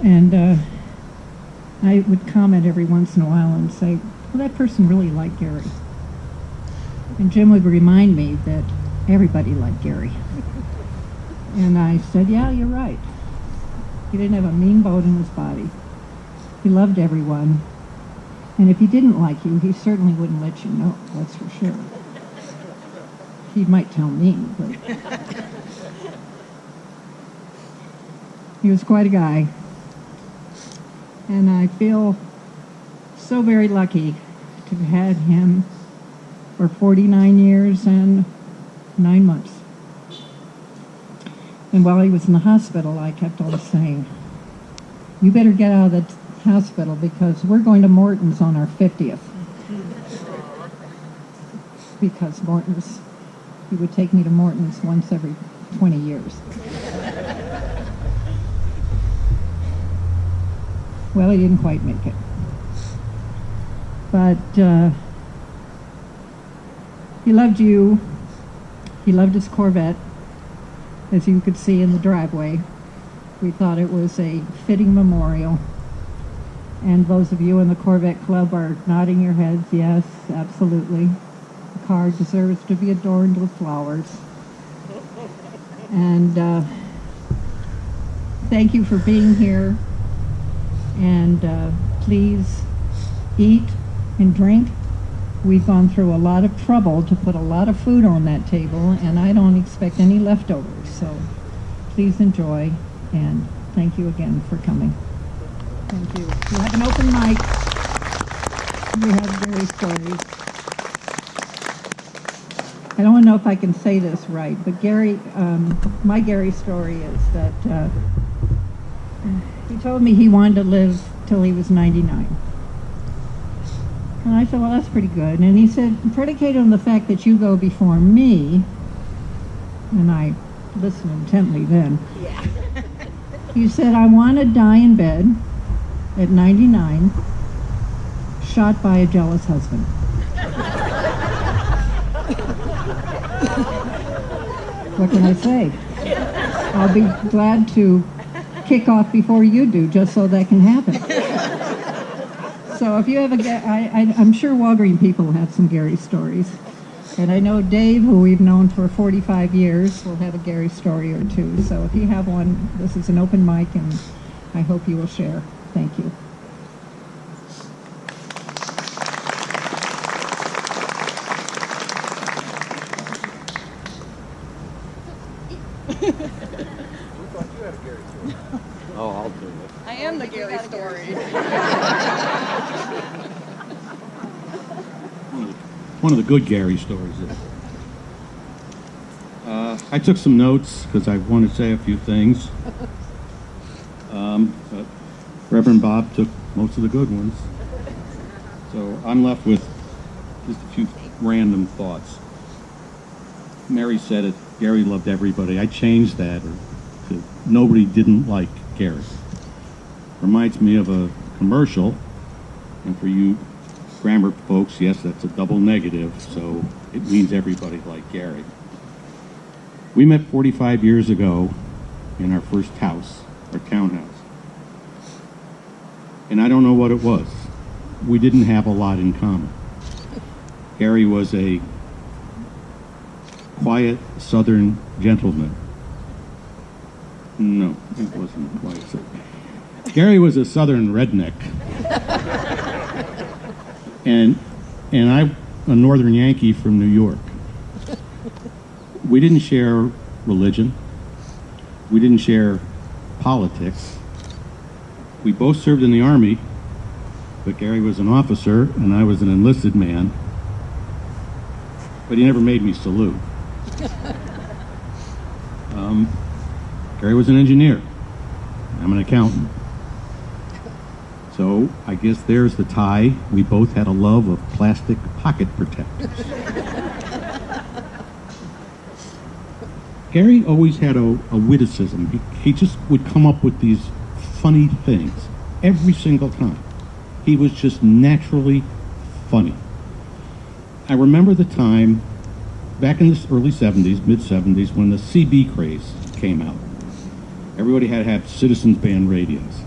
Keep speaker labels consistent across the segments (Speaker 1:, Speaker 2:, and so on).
Speaker 1: And I would comment every once in a while and say, well, that person really liked Gary. And Jim would remind me that everybody liked Gary. And I said, yeah, you're right. He didn't have a mean bone in his body. He loved everyone. And if he didn't like you, he certainly wouldn't let you know, that's for sure. He might tell me, but he was quite a guy. And I feel so very lucky to have had him for 49 years and 9 months. And while he was in the hospital, I kept on saying, you better get out of the hospital because we're going to Morton's on our 50th. Because Morton's, he would take me to Morton's once every 20 years. Well, he didn't quite make it. But he loved you. He loved his Corvette, as you could see in the driveway. We thought it was a fitting memorial. And those of you in the Corvette Club are nodding your heads, yes, absolutely. The car deserves to be adorned with flowers. And thank you for being here. And please eat and drink. We've gone through a lot of trouble to put a lot of food on that table, and I don't expect any leftovers. So please enjoy, and thank you again for coming. Thank you. We have an open mic. We have Gary stories. I don't know if I can say this right, but Gary, my Gary story is that he told me he wanted to live till he was 99. And I said, well, that's pretty good. And he said, predicated on the fact that you go before me, and I listened intently then. Yeah. He said, I want to die in bed at 99, shot by a jealous husband. What can I say? I'll be glad to kick off before you do, just so that can happen. So if you have I'm sure Walgreen people have some Gary stories. And I know Dave, who we've known for 45 years, will have a Gary story or two. So if you have one, this is an open mic, and I hope you will share. Thank you.
Speaker 2: Oh, I'll do it.
Speaker 3: I am the Gary story.
Speaker 2: One of the good Gary stories. I took some notes because I want to say a few things. But Reverend Bob took most of the good ones. So I'm left with just a few random thoughts. Mary said it, Gary loved everybody. I changed that to nobody didn't like Gary. Reminds me of a commercial, and for you grammar folks, yes, that's a double negative, so it means everybody liked Gary. We met 45 years ago in our first house, our townhouse. And I don't know what it was. We didn't have a lot in common. Gary was a quiet southern gentleman. No, it wasn't quite so. Gary was a southern redneck. And I, a northern Yankee from New York. We didn't share religion. We didn't share politics. We both served in the Army, but Gary was an officer and I was an enlisted man. But he never made me salute. Gary was an engineer. I'm an accountant. So I guess there's the tie. We both had a love of plastic pocket protectors. Gary always had a witticism. He just would come up with these funny things every single time. He was just naturally funny. I remember the time back in the early 70s, mid-70s, when the CB craze came out. Everybody had to have citizens band radios.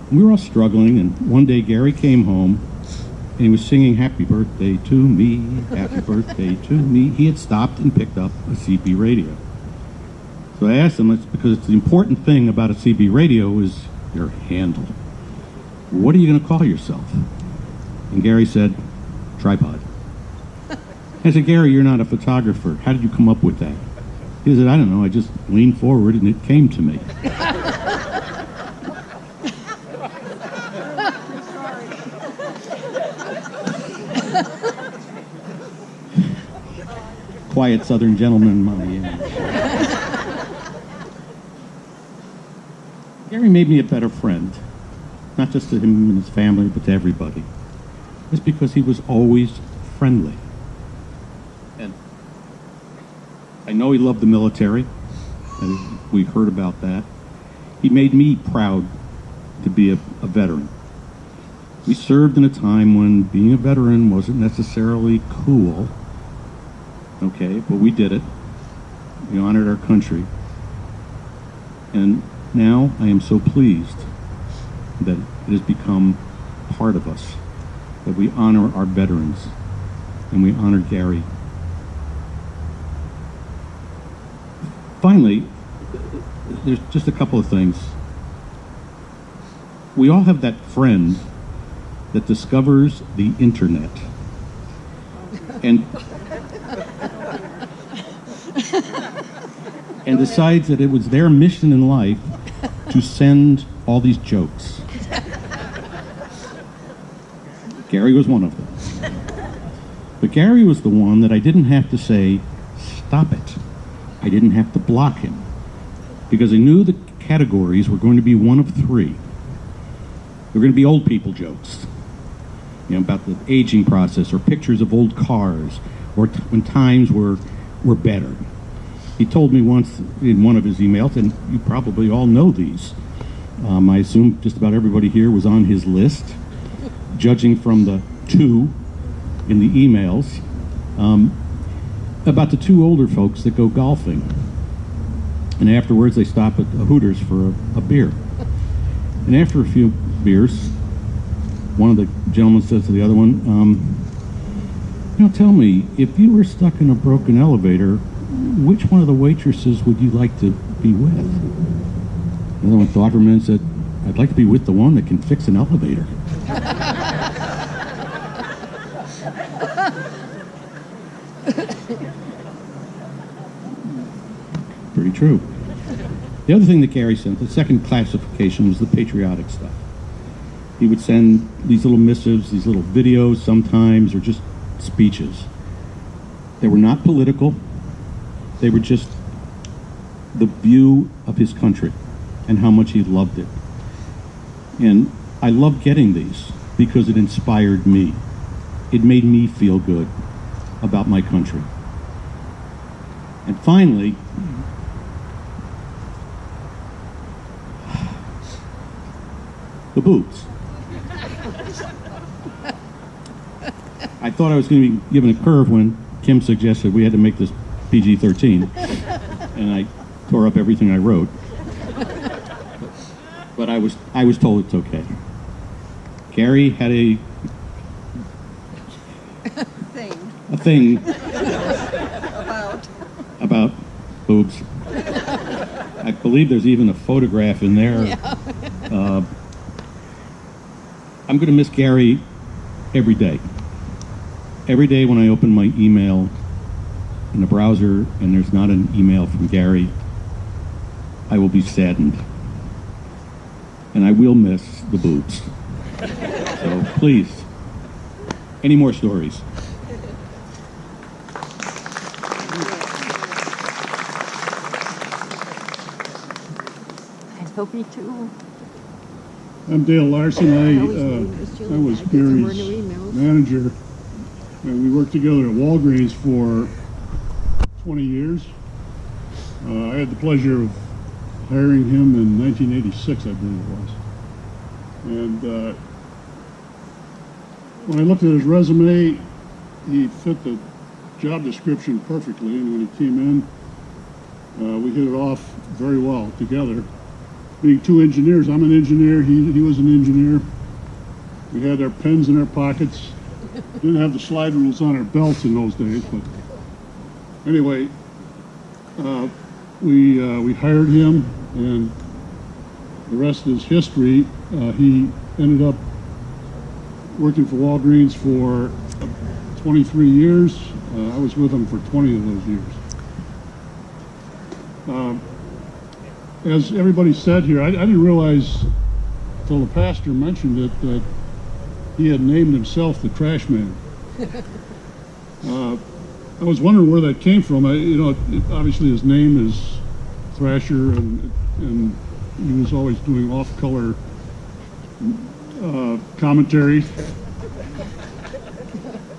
Speaker 2: And we were all struggling, and one day Gary came home, and he was singing "Happy Birthday to Me, Happy Birthday to Me." He had stopped and picked up a CB radio. So I asked him, because it's the important thing about a CB radio is your handle. What are you going to call yourself? And Gary said, "Tripod." I said, "Gary, you're not a photographer. How did you come up with that?" He said, "I don't know. I just leaned forward and it came to me." Quiet Southern gentleman, money. Gary made me a better friend, not just to him and his family, but to everybody. It's because he was always friendly. And I know he loved the military, and we heard about that. He made me proud to be a veteran. We served in a time when being a veteran wasn't necessarily cool, okay, but we did it. We honored our country. And now I am so pleased that it has become part of us, that we honor our veterans and we honor Gary. Finally, there's just a couple of things. We all have that friend that discovers the internet and decides that it was their mission in life to send all these jokes. Gary was one of them. But Gary was the one that I didn't have to say, "Stop it." I didn't have to block him, because I knew the categories were going to be one of three. They were going to be old people jokes, about the aging process, or pictures of old cars, or when times were better. He told me once in one of his emails, and you probably all know these. I assume just about everybody here was on his list, judging from the two in the emails, about the two older folks that go golfing. And afterwards they stop at the Hooters for a beer. And after a few beers, one of the gentlemen says to the other one, tell me, if you were stuck in a broken elevator, which one of the waitresses would you like to be with? The other one thought for a minute and said, "I'd like to be with the one that can fix an elevator." Pretty true. The other thing that Gary sent, the second classification, was the patriotic stuff. He would send these little missives, these little videos sometimes, or just speeches. They were not political. They were just the view of his country and how much he loved it. And I loved getting these because it inspired me. It made me feel good about my country. And finally, the boobs. I thought I was going to be given a curve when Kim suggested we had to make this PG-13, and I tore up everything I wrote. But I was told it's okay. Gary had a thing about boobs. I believe there's even a photograph in there. Yeah. I'm going to miss Gary every day. Every day when I open my email in the browser and there's not an email from Gary, I will be saddened. And I will miss the boobs. So please, any more stories?
Speaker 3: I hope me too.
Speaker 4: I'm Dale Larson. I was Gary's manager, and we worked together at Walgreens for 20 years. I had the pleasure of hiring him in 1986, I believe it was. And when I looked at his resume, he fit the job description perfectly, and when he came in, we hit it off very well together. being two engineers, I'm an engineer, he was an engineer. We had our pens in our pockets. Didn't have the slide rules on our belts in those days, but anyway, we hired him, and the rest is history. He ended up working for Walgreens for 23 years. I was with him for 20 of those years. As everybody said here, I didn't realize until the pastor mentioned it that he had named himself the Trash Man. I was wondering where that came from. Obviously his name is Thrasher, and he was always doing off-color commentary.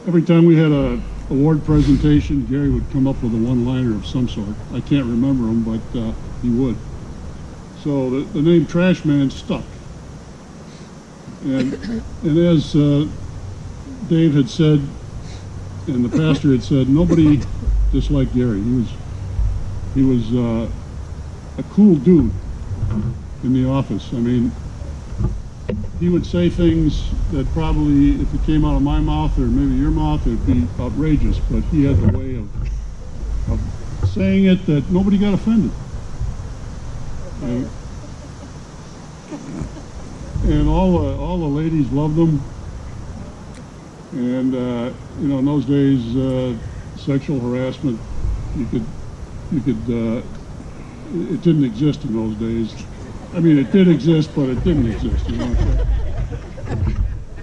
Speaker 4: Every time we had a award presentation, Gary would come up with a one-liner of some sort. I can't remember him, but he would. So the name Trash Man stuck. And as Dave had said, and the pastor had said, nobody disliked Gary. He was a cool dude in the office. I mean, he would say things that probably, if it came out of my mouth or maybe your mouth, it would be outrageous. But he had the way of saying it that nobody got offended. And all the ladies loved him. And in those days, sexual harassment, it didn't exist in those days. I mean, it did exist, but it didn't exist. You know what I'm saying?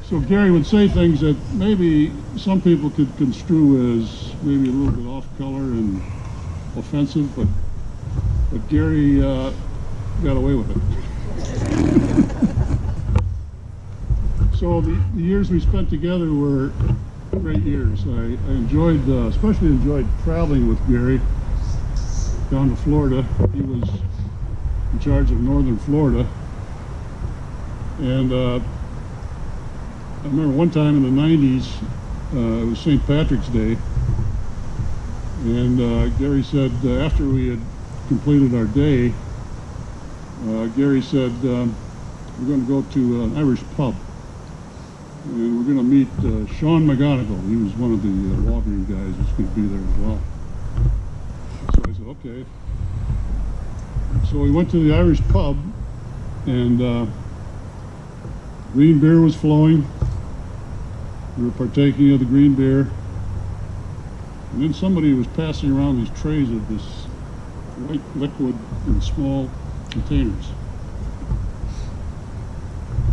Speaker 4: So Gary would say things that maybe some people could construe as maybe a little bit off color and offensive, but Gary got away with it. So the years we spent together were great years. I enjoyed, especially enjoyed traveling with Gary down to Florida. He was in charge of northern Florida. And I remember one time in the 90s, it was St. Patrick's Day, and Gary said, after we had completed our day, Gary said, we're going to go to an Irish pub. And we're going to meet Sean McGonigal. He was one of the Walgreens guys who's going to be there as well. So I said, okay. So we went to the Irish pub, and green beer was flowing. We were partaking of the green beer. And then somebody was passing around these trays of this white liquid in small containers.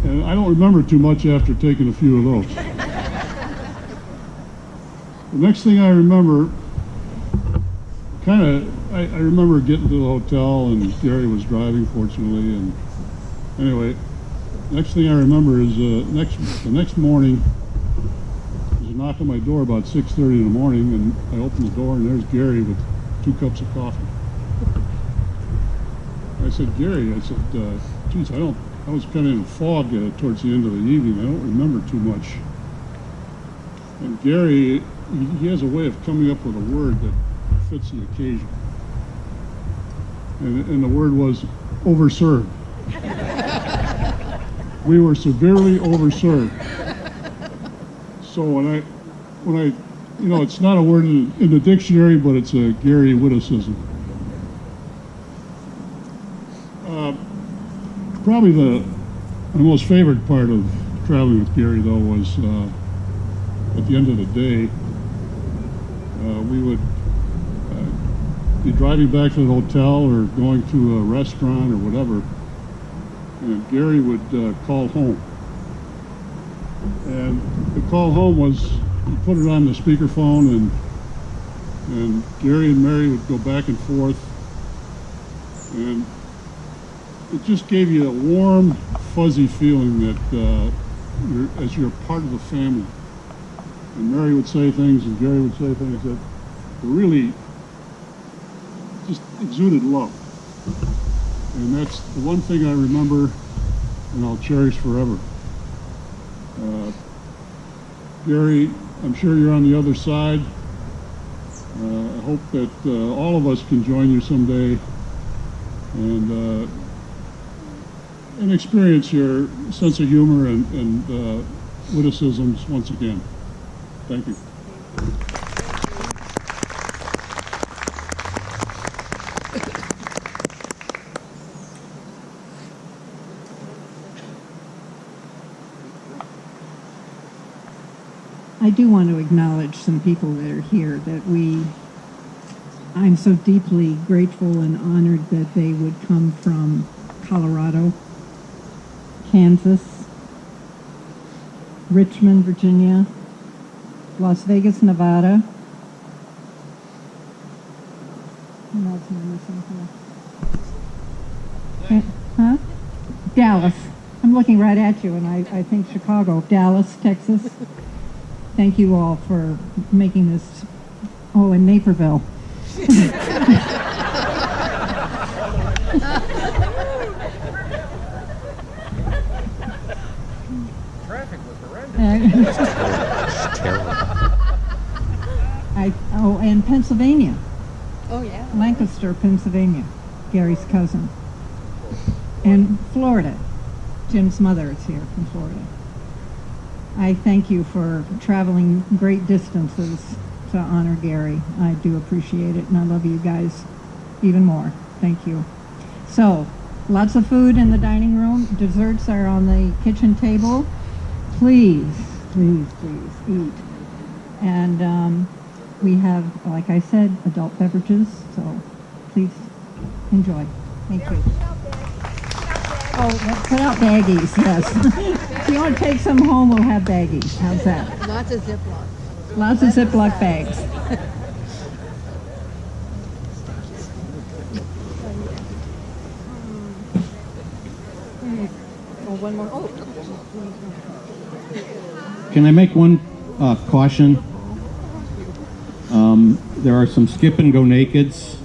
Speaker 4: And I don't remember too much after taking a few of those. The next thing I remember, I remember getting to the hotel, and Gary was driving, fortunately. And anyway, next thing I remember is the next morning, there's a knock on my door about 6:30 in the morning, and I open the door, and there's Gary with 2 cups of coffee. I said, Gary, geez, I was kind of in a fog towards the end of the evening. I don't remember too much. And Gary, he has a way of coming up with a word that fits the occasion. And the word was overserved. We were severely overserved. So when I, it's not a word in the dictionary, but it's a Gary witticism. Probably my most favorite part of traveling with Gary, though, was at the end of the day, we would be driving back to the hotel or going to a restaurant or whatever, and Gary would call home. And the call home was, he put it on the speakerphone, and Gary and Mary would go back and forth, and it just gave you a warm, fuzzy feeling that as you're part of the family. And Mary would say things, and Gary would say things that really just exuded love. And that's the one thing I remember and I'll cherish forever. Gary, I'm sure you're on the other side. I hope that all of us can join you someday and and experience your sense of humor and witticisms once again. Thank you.
Speaker 1: I do want to acknowledge some people that are here that I'm so deeply grateful and honored that they would come from Colorado, Kansas, Richmond, Virginia, Las Vegas, Nevada. What else am I missing here? Huh? Dallas. I'm looking right at you, and I think Chicago. Dallas, Texas. Thank you all for making this. Oh, and Naperville.
Speaker 3: Traffic was horrendous.
Speaker 1: And Pennsylvania.
Speaker 5: Oh, yeah.
Speaker 1: Lancaster, Pennsylvania. Gary's cousin. And Florida. Jim's mother is here from Florida. I thank you for traveling great distances to honor Gary. I do appreciate it, and I love you guys even more. Thank you. So, lots of food in the dining room. Desserts are on the kitchen table. Please, please, please eat. And we have, like I said, adult beverages, so please enjoy. Thank you. Oh, put out baggies, yes. If you want to take some home, we'll have baggies. How's that?
Speaker 5: Lots of Ziploc.
Speaker 1: Lots of Ziploc bags.
Speaker 5: Oh, one more. Oh.
Speaker 2: Can I make one caution? There are some skip and go nakeds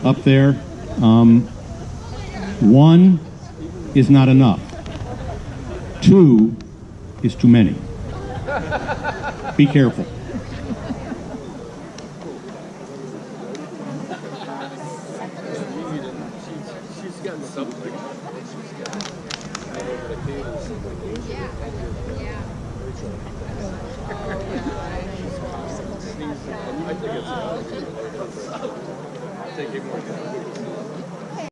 Speaker 2: up there. One is not enough. Two is too many. Be careful.